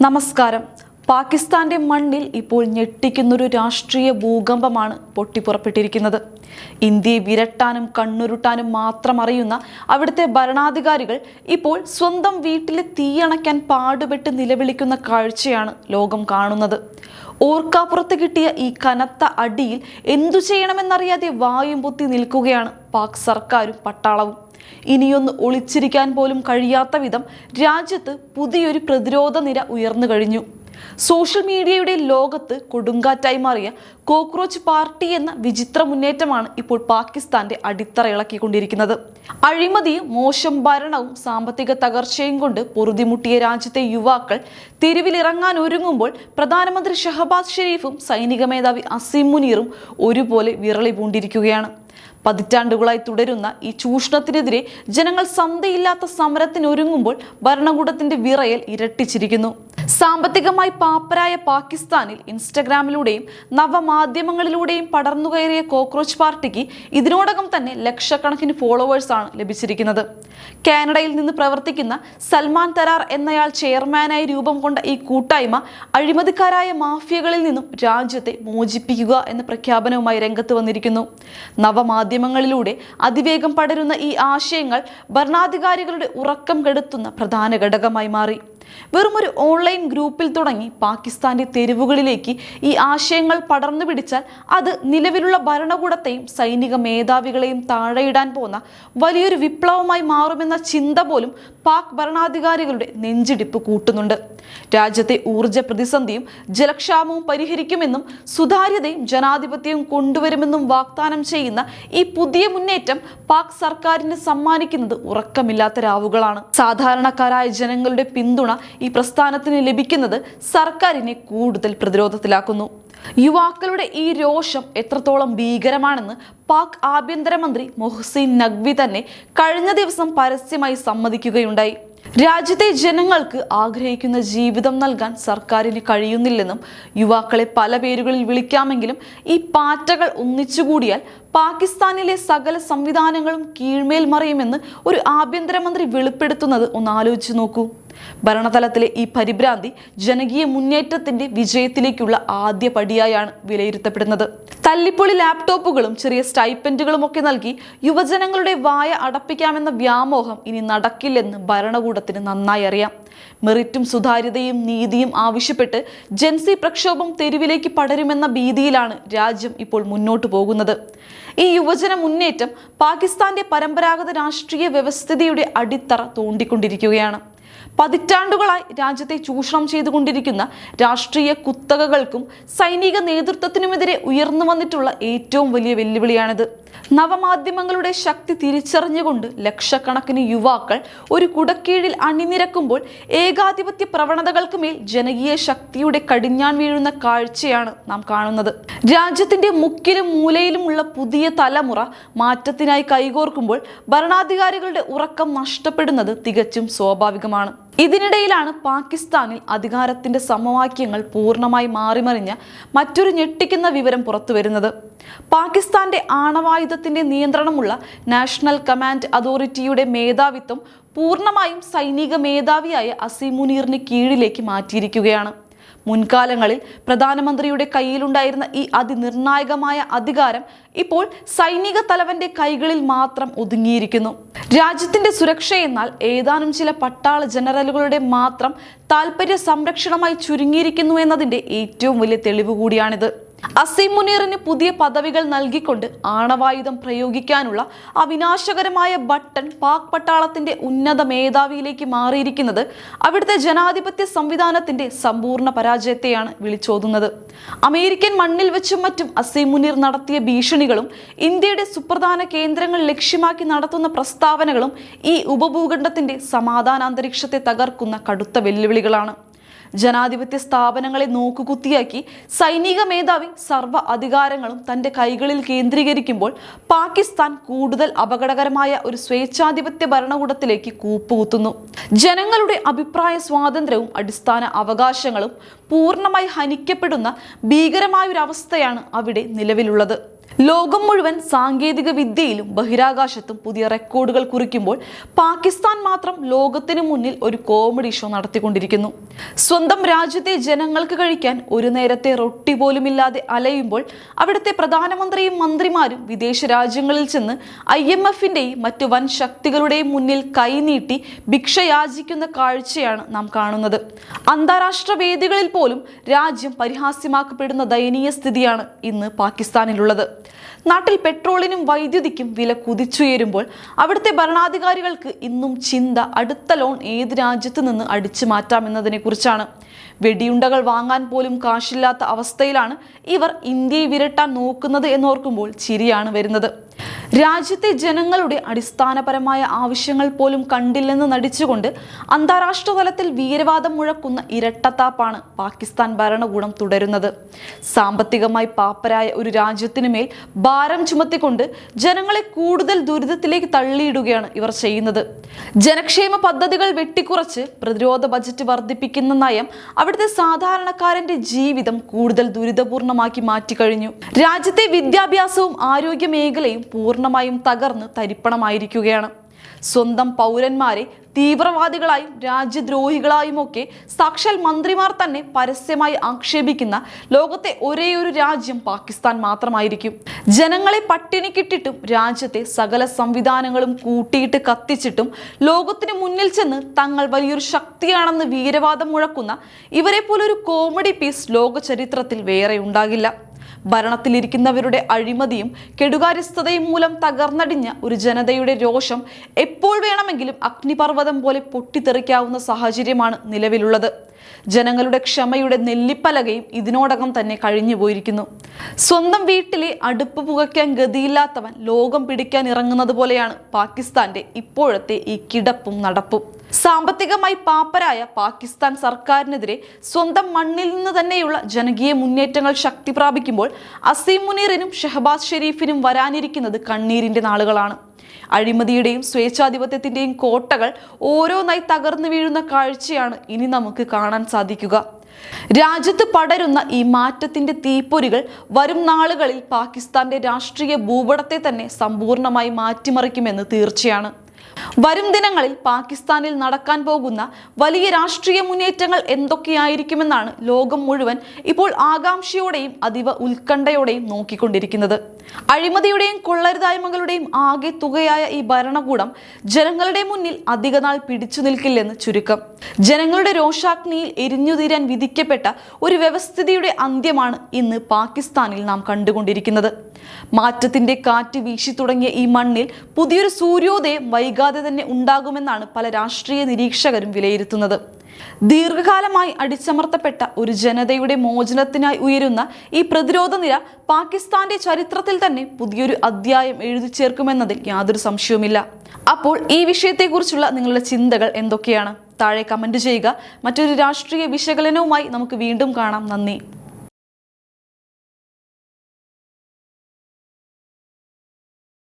നമസ്കാരം. പാകിസ്ഥാന്റെ മണ്ണിൽ ഇപ്പോൾ ഞെട്ടിക്കുന്നൊരു രാഷ്ട്രീയ ഭൂകമ്പമാണ് പൊട്ടിപ്പുറപ്പെട്ടിരിക്കുന്നത്. ഇന്ത്യയെ വിരട്ടാനും കണ്ണുരുട്ടാനും മാത്രം അറിയുന്ന അവിടുത്തെ ഭരണാധികാരികൾ ഇപ്പോൾ സ്വന്തം വീട്ടിലെ തീയണയ്ക്കാൻ പാടുപെട്ട് നിലവിളിക്കുന്ന കാഴ്ചയാണ് ലോകം കാണുന്നത്. ഓർക്കാപ്പുറത്ത് കിട്ടിയ ഈ കനത്ത അടിയിൽ എന്തു ചെയ്യണമെന്നറിയാതെ വായും പൊത്തി നിൽക്കുകയാണ് പാക് സർക്കാരും പട്ടാളവും. ഇനിയൊന്ന് ഒളിച്ചിരിക്കാൻ പോലും കഴിയാത്ത വിധം രാജ്യത്ത് പുതിയൊരു പ്രതിരോധ നിര ഉയർന്നു കഴിഞ്ഞു. സോഷ്യൽ മീഡിയയുടെ ലോകത്ത് കൊടുങ്കാറ്റായി മാറിയ കോക്രോച്ച് പാർട്ടി എന്ന വിചിത്ര മുന്നേറ്റമാണ് ഇപ്പോൾ പാകിസ്ഥാന്റെ അടിത്തറ ഇളക്കിക്കൊണ്ടിരിക്കുന്നത്. അഴിമതിയും മോശം ഭരണവും സാമ്പത്തിക തകർച്ചയും കൊണ്ട് പൊറുതിമുട്ടിയ രാജ്യത്തെ യുവാക്കൾ തെരുവിലിറങ്ങാൻ ഒരുങ്ങുമ്പോൾ പ്രധാനമന്ത്രി ഷഹബാസ് ഷെരീഫും സൈനിക മേധാവി അസീം മുനീറും ഒരുപോലെ വിറളി പൂണ്ടിരിക്കുകയാണ്. പതിറ്റാണ്ടുകളായി തുടരുന്ന ഈ ചൂഷണത്തിനെതിരെ ജനങ്ങൾ സന്ധിയില്ലാത്ത സമരത്തിനൊരുങ്ങുമ്പോൾ ഭരണകൂടത്തിന്റെ വിറയൽ ഇരട്ടിച്ചിരിക്കുന്നു. സാമ്പത്തികമായി പാപ്പരായ പാകിസ്ഥാനിൽ ഇൻസ്റ്റഗ്രാമിലൂടെയും നവമാധ്യമങ്ങളിലൂടെയും പടർന്നുകയറിയ കോക്രോച്ച് പാർട്ടിക്ക് ഇതിനോടകം തന്നെ ലക്ഷക്കണക്കിന് ഫോളോവേഴ്സാണ് ലഭിച്ചിരിക്കുന്നത്. കാനഡയിൽ നിന്ന് പ്രവർത്തിക്കുന്ന സൽമാൻ തരാർ എന്നയാൾ ചെയർമാനായി രൂപം കൊണ്ട ഈ കൂട്ടായ്മ അഴിമതിക്കാരായ മാഫിയകളിൽ നിന്നും രാജ്യത്തെ മോചിപ്പിക്കുക എന്ന പ്രഖ്യാപനവുമായി രംഗത്ത് വന്നിരിക്കുന്നു. നവമാധ്യമങ്ങളിലൂടെ അതിവേഗം പടരുന്ന ഈ ആശയങ്ങൾ ഭരണാധികാരികളുടെ ഉറക്കം കെടുത്തുന്ന പ്രധാന ഘടകമായി മാറി. വെറുമൊരു ഓൺലൈൻ ഗ്രൂപ്പിൽ തുടങ്ങി പാകിസ്ഥാന്റെ തെരുവുകളിലേക്ക് ഈ ആശയങ്ങൾ പടർന്നു പിടിച്ചാൽ അത് നിലവിലുള്ള ഭരണകൂടത്തെയും സൈനിക മേധാവികളെയും താഴെയിടാൻ പോകുന്ന വലിയൊരു വിപ്ലവമായി മാറുമെന്ന ചിന്ത പോലും പാക് ഭരണാധികാരികളുടെ നെഞ്ചിടിപ്പ് കൂട്ടുന്നുണ്ട്. രാജ്യത്തെ ഊർജ പ്രതിസന്ധിയും ജലക്ഷാമവും പരിഹരിക്കുമെന്നും സുതാര്യതയും ജനാധിപത്യവും കൊണ്ടുവരുമെന്നും വാഗ്ദാനം ചെയ്യുന്ന ഈ പുതിയ മുന്നേറ്റം പാക് സർക്കാരിന് സമ്മാനിക്കുന്നത് ഉറക്കമില്ലാത്ത രാവുകളാണ്. സാധാരണക്കാരായ ജനങ്ങളുടെ പിന്തുണ ഈ പ്രസ്ഥാനത്തിന് ലഭിക്കുന്നത് സർക്കാരിനെ കൂടുതൽ പ്രതിരോധത്തിലാക്കുന്നു. യുവാക്കളുടെ ഈ രോഷം എത്രത്തോളം ഭീകരമാണെന്ന് പാക് ആഭ്യന്തരമന്ത്രി മൊഹ്സിൻ നഖ്വി തന്നെ കഴിഞ്ഞ ദിവസം പരസ്യമായി സമ്മതിക്കുകയുണ്ടായി. രാജ്യത്തെ ജനങ്ങൾക്ക് ആഗ്രഹിക്കുന്ന ജീവിതം നൽകാൻ സർക്കാരിന് കഴിയുന്നില്ലെന്നും യുവാക്കളെ പല പേരുകളിൽ വിളിക്കാമെങ്കിലും ഈ പാറ്റകൾ ഒന്നിച്ചുകൂടിയാൽ പാകിസ്ഥാനിലെ സകല സംവിധാനങ്ങളും കീഴ്മേൽ മറിയുമെന്ന് ഒരു ആഭ്യന്തരമന്ത്രി വെളിപ്പെടുത്തുന്നത് ഒന്ന് ആലോചിച്ചു നോക്കൂ. ഭരണതലത്തിലെ ഈ പരിഭ്രാന്തി ജനകീയ മുന്നേറ്റത്തിന്റെ വിജയത്തിലേക്കുള്ള ആദ്യ പടിയായാണ് വിലയിരുത്തപ്പെടുന്നത്. തല്ലിപ്പൊളി ലാപ്ടോപ്പുകളും ചെറിയ സ്റ്റൈപ്പൻഡുകളും ഒക്കെ നൽകി യുവജനങ്ങളുടെ വായ അടപ്പിക്കാമെന്ന വ്യാമോഹം ഇനി നടക്കില്ലെന്ന് ഭരണകൂടത്തിന് നന്നായി അറിയാം. മെറിറ്റും സുതാര്യതയും നീതിയും ആവശ്യപ്പെട്ട് ജൻസി പ്രക്ഷോഭം തെരുവിലേക്ക് പടരുമെന്ന ഭീതിയിലാണ് രാജ്യം ഇപ്പോൾ മുന്നോട്ടു പോകുന്നത്. ഈ യുവജന മുന്നേറ്റം പാകിസ്ഥാന്റെ പരമ്പരാഗത രാഷ്ട്രീയ വ്യവസ്ഥിതിയുടെ അടിത്തറ തോണ്ടിക്കൊണ്ടിരിക്കുകയാണ്. പതിറ്റാണ്ടുകളായി രാജ്യത്തെ ചൂഷണം ചെയ്തുകൊണ്ടിരിക്കുന്ന രാഷ്ട്രീയ കുത്തകകൾക്കും സൈനിക നേതൃത്വത്തിനുമെതിരെ ഉയർന്നു വന്നിട്ടുള്ള ഏറ്റവും വലിയ വെല്ലുവിളിയാണിത്. നവമാധ്യമങ്ങളുടെ ശക്തി തിരിച്ചറിഞ്ഞുകൊണ്ട് ലക്ഷക്കണക്കിന് യുവാക്കൾ ഒരു കുടക്കീഴിൽ അണിനിരക്കുമ്പോൾ ഏകാധിപത്യ പ്രവണതകൾക്ക് മേൽ ജനകീയ ശക്തിയുടെ കടിഞ്ഞാൺ വീഴുന്ന കാഴ്ചയാണ് നാം കാണുന്നത്. രാജ്യത്തിന്റെ മുക്കിലും മൂലയിലുമുള്ള പുതിയ തലമുറ മാറ്റത്തിനായി കൈകോർക്കുമ്പോൾ ഭരണാധികാരികളുടെ ഉറക്കം നഷ്ടപ്പെടുന്നത് തികച്ചും സ്വാഭാവികമാണ്. ഇതിനിടയിലാണ് പാകിസ്ഥാനിൽ അധികാരത്തിന്റെ സമവാക്യങ്ങൾ പൂർണ്ണമായി മാറിമറിഞ്ഞ മറ്റൊരു ഞെട്ടിക്കുന്ന വിവരം പുറത്തുവരുന്നത്. പാകിസ്ഥാന്റെ ആണവായുധത്തിന്റെ നിയന്ത്രണമുള്ള നാഷണൽ കമാൻഡ് അതോറിറ്റിയുടെ മേധാവിത്വം പൂർണ്ണമായും സൈനിക മേധാവിയായ അസീം മുനീറിന് കീഴിലേക്ക് മാറ്റിയിരിക്കുകയാണ്. മുൻകാലങ്ങളിൽ പ്രധാനമന്ത്രിയുടെ കയ്യിലുണ്ടായിരുന്ന ഈ അതിനിർണായകമായ അധികാരം ഇപ്പോൾ സൈനിക തലവന്റെ കൈകളിൽ മാത്രം ഒതുങ്ങിയിരിക്കുന്നു. രാജ്യത്തിന്റെ സുരക്ഷയെന്നാൽ ഏതാനും ചില പട്ടാള ജനറലുകളുടെ മാത്രം താൽപര്യ സംരക്ഷണമായി ചുരുങ്ങിയിരിക്കുന്നു എന്നതിന്റെ ഏറ്റവും വലിയ തെളിവ് കൂടിയാണിത്. അസീം മുനീറിന് പുതിയ പദവികൾ നൽകിക്കൊണ്ട് ആണവായുധം പ്രയോഗിക്കാനുള്ള അവിനാശകരമായ ബട്ടൺ പാക് പട്ടാളത്തിന്റെ ഉന്നത മേധാവിയിലേക്ക് മാറിയിരിക്കുന്നത് അവിടുത്തെ ജനാധിപത്യ സംവിധാനത്തിന്റെ സമ്പൂർണ്ണ പരാജയത്തെയാണ് വിളിച്ചോതുന്നത്. അമേരിക്കൻ മണ്ണിൽ വെച്ചും മറ്റും അസീം മുനീർ നടത്തിയ ഭീഷണികളും ഇന്ത്യയുടെ സുപ്രധാന കേന്ദ്രങ്ങൾ ലക്ഷ്യമാക്കി നടത്തുന്ന പ്രസ്താവനകളും ഈ ഉപഭൂഖണ്ഡത്തിന്റെ സമാധാനാന്തരീക്ഷത്തെ തകർക്കുന്ന കടുത്ത വെല്ലുവിളികളാണ്. ജനാധിപത്യ സ്ഥാപനങ്ങളെ നോക്കുകുത്തിയാക്കി സൈനിക മേധാവി സർവ്വ അധികാരങ്ങളും തന്റെ കൈകളിൽ കേന്ദ്രീകരിക്കുമ്പോൾ പാകിസ്ഥാൻ കൂടുതൽ അപകടകരമായ ഒരു സ്വേച്ഛാധിപത്യ ഭരണകൂടത്തിലേക്ക് കൂപ്പുകുത്തുന്നു. ജനങ്ങളുടെ അഭിപ്രായ സ്വാതന്ത്ര്യവും അടിസ്ഥാന അവകാശങ്ങളും പൂർണ്ണമായി ഹനിക്കപ്പെടുന്ന ഭീകരമായൊരവസ്ഥയാണ് അവിടെ നിലവിലുള്ളത്. ലോകം മുഴുവൻ സാങ്കേതിക വിദ്യയിലും ബഹിരാകാശത്തും പുതിയ റെക്കോർഡുകൾ കുറിക്കുമ്പോൾ പാകിസ്ഥാൻ മാത്രം ലോകത്തിന് മുന്നിൽ ഒരു കോമഡി ഷോ നടത്തിക്കൊണ്ടിരിക്കുന്നു. സ്വന്തം രാജ്യത്തെ ജനങ്ങൾക്ക് കഴിക്കാൻ ഒരു നേരത്തെ റൊട്ടി പോലുമില്ലാതെ അലയുമ്പോൾ അവിടുത്തെ പ്രധാനമന്ത്രിയും മന്ത്രിമാരും വിദേശ രാജ്യങ്ങളിൽ ചെന്ന് IMFന്റെയും മറ്റു വൻ ശക്തികളുടെയും മുന്നിൽ കൈനീട്ടി ഭിക്ഷ യാചിക്കുന്ന കാഴ്ചയാണ് നാം കാണുന്നത്. അന്താരാഷ്ട്ര വേദികളിൽ പോലും രാജ്യം പരിഹാസ്യമാക്കപ്പെടുന്ന ദയനീയ സ്ഥിതിയാണ് ഇന്ന് പാകിസ്ഥാനിലുള്ളത്. നാട്ടിൽ പെട്രോളിനും വൈദ്യുതിക്കും വില കുതിച്ചുയരുമ്പോൾ അവിടുത്തെ ഭരണാധികാരികൾക്ക് ഇന്നും ചിന്ത അടുത്ത ലോൺ ഏത് രാജ്യത്ത് നിന്ന് അടിച്ചു മാറ്റാമെന്നതിനെ കുറിച്ചാണ്. വെടിയുണ്ടകൾ വാങ്ങാൻ പോലും കാശില്ലാത്ത അവസ്ഥയിലാണ് ഇവർ ഇന്ത്യയെ വിരട്ടാൻ നോക്കുന്നത് എന്നോർക്കുമ്പോൾ ചിരിയാണ് വരുന്നത്. രാജ്യത്തെ ജനങ്ങളുടെ അടിസ്ഥാനപരമായ ആവശ്യങ്ങൾ പോലും കണ്ടില്ലെന്ന് നടിച്ചുകൊണ്ട് അന്താരാഷ്ട്ര തലത്തിൽ വീരവാദം മുഴക്കുന്ന ഇരട്ടത്താപ്പാണ് പാകിസ്ഥാൻ ഭരണകൂടം തുടരുന്നത്. സാമ്പത്തികമായി പാപ്പരായ ഒരു രാജ്യത്തിനു മേൽ ഭാരം ചുമത്തിക്കൊണ്ട് ജനങ്ങളെ കൂടുതൽ ദുരിതത്തിലേക്ക് തള്ളിയിടുകയാണ് ഇവർ ചെയ്യുന്നത്. ജനക്ഷേമ പദ്ധതികൾ വെട്ടിക്കുറച്ച് പ്രതിരോധ ബജറ്റ് വർദ്ധിപ്പിക്കുന്ന നയം അവിടുത്തെ സാധാരണക്കാരന്റെ ജീവിതം കൂടുതൽ ദുരിതപൂർണമാക്കി മാറ്റിക്കഴിഞ്ഞു. രാജ്യത്തെ വിദ്യാഭ്യാസവും ആരോഗ്യ മേഖലയും പൂർണ്ണമായും തകർന്ന് തരിപ്പണമായിരിക്കുകയാണ്. സ്വന്തം പൗരന്മാരെ തീവ്രവാദികളായും രാജ്യദ്രോഹികളായും ഒക്കെ സാക്ഷാൽ മന്ത്രിമാർ തന്നെ പരസ്യമായി ആക്ഷേപിക്കുന്ന ലോകത്തെ ഒരേയൊരു രാജ്യം പാകിസ്ഥാൻ മാത്രമായിരിക്കും. ജനങ്ങളെ പട്ടിണിക്കിട്ടിട്ടും രാജ്യത്തെ സകല സംവിധാനങ്ങളും കൂട്ടിയിട്ട് കത്തിച്ചിട്ടും ലോകത്തിന് മുന്നിൽ ചെന്ന് തങ്ങൾ വലിയൊരു ശക്തിയാണെന്ന് വീരവാദം മുഴക്കുന്ന ഇവരെ പോലൊരു കോമഡി പീസ് ലോക ചരിത്രത്തിൽ വേറെ ഉണ്ടാകില്ല. ഭരണത്തിലിരിക്കുന്നവരുടെ അഴിമതിയും കെടുകാര്യസ്ഥതയും മൂലം തകർന്നടിഞ്ഞ ഒരു ജനതയുടെ രോഷം എപ്പോൾ വേണമെങ്കിലും അഗ്നിപർവ്വതം പോലെ പൊട്ടിത്തെറിക്കാവുന്ന സാഹചര്യമാണ് നിലവിലുള്ളത്. ജനങ്ങളുടെ ക്ഷമയുടെ നെല്ലിപ്പലകയും ഇതിനോടകം തന്നെ കഴിഞ്ഞു പോയിരിക്കുന്നു. സ്വന്തം വീട്ടിലെ അടുപ്പ് പുകയ്ക്കാൻ ഗതിയില്ലാത്തവൻ ലോകം പിടിക്കാൻ ഇറങ്ങുന്നത് പോലെയാണ് പാകിസ്ഥാന്റെ ഇപ്പോഴത്തെ ഈ കിടപ്പും നടപ്പും. സാമ്പത്തികമായി പാപ്പരായ പാകിസ്ഥാൻ സർക്കാരിനെതിരെ സ്വന്തം മണ്ണിൽ നിന്ന് തന്നെയുള്ള ജനകീയ മുന്നേറ്റങ്ങൾ ശക്തി പ്രാപിക്കുമ്പോൾ അസീം മുനീറിനും ഷഹബാസ് ഷെരീഫിനും വരാനിരിക്കുന്നത് കണ്ണീരിന്റെ നാളുകളാണ്. അഴിമതിയുടെയും സ്വേച്ഛാധിപത്യത്തിന്റെയും കോട്ടകൾ ഓരോന്നായി തകർന്നു വീഴുന്ന കാഴ്ചയാണ് ഇനി നമുക്ക് കാണാൻ സാധിക്കുക. രാജ്യത്ത് പടരുന്ന ഈ മാറ്റത്തിന്റെ തീപ്പൊരികൾ വരും നാളുകളിൽ പാകിസ്ഥാന്റെ രാഷ്ട്രീയ ഭൂപടത്തെ തന്നെ സമ്പൂർണ്ണമായി മാറ്റിമറിക്കുമെന്ന് തീർച്ചയാണ്. വരും ദിനങ്ങളിൽ പാകിസ്ഥാനിൽ നടക്കാൻ പോകുന്ന വലിയ രാഷ്ട്രീയ മുന്നേറ്റങ്ങൾ എന്തൊക്കെയായിരിക്കുമെന്നാണ് ലോകം മുഴുവൻ ഇപ്പോൾ ആകാംക്ഷയോടെയും അതീവ ഉത്കണ്ഠയോടെയും നോക്കിക്കൊണ്ടിരിക്കുന്നത്. അഴിമതിയുടെയും കൊള്ളരുതായ്മകളുടെയും ആകെ തുകയായ ഈ ഭരണകൂടം ജനങ്ങളുടെ മുന്നിൽ അധികനാൾ പിടിച്ചു നിൽക്കില്ലെന്ന് ചുരുക്കം. ജനങ്ങളുടെ രോഷാഗ്നിയിൽ എരിഞ്ഞുതീരാൻ വിധിക്കപ്പെട്ട ഒരു വ്യവസ്ഥിതിയുടെ അന്ത്യമാണ് ഇന്ന് പാകിസ്ഥാനിൽ നാം കണ്ടുകൊണ്ടിരിക്കുന്നത്. മാറ്റത്തിന്റെ കാറ്റ് വീശി തുടങ്ങിയ ഈ മണ്ണിൽ പുതിയൊരു സൂര്യോദയം വൈകാതെ തന്നെ ഉണ്ടാകുമെന്നാണ് പല രാഷ്ട്രീയ നിരീക്ഷകരും വിലയിരുത്തുന്നത്. ദീർഘകാലമായി അടിച്ചമർത്തപ്പെട്ട ഒരു ജനതയുടെ മോചനത്തിനായി ഉയരുന്ന ഈ പ്രതിരോധ നിര പാകിസ്ഥാന്റെ ചരിത്രത്തിൽ തന്നെ പുതിയൊരു അധ്യായം എഴുതി ചേർക്കുമെന്നതിൽ യാതൊരു സംശയവുമില്ല. അപ്പോൾ ഈ വിഷയത്തെക്കുറിച്ചുള്ള നിങ്ങളുടെ ചിന്തകൾ എന്തൊക്കെയാണ്? താഴെ കമന്റ് ചെയ്യുക. മറ്റൊരു രാഷ്ട്രീയ വിശകലനവുമായി നമുക്ക് വീണ്ടും കാണാം. നന്ദി.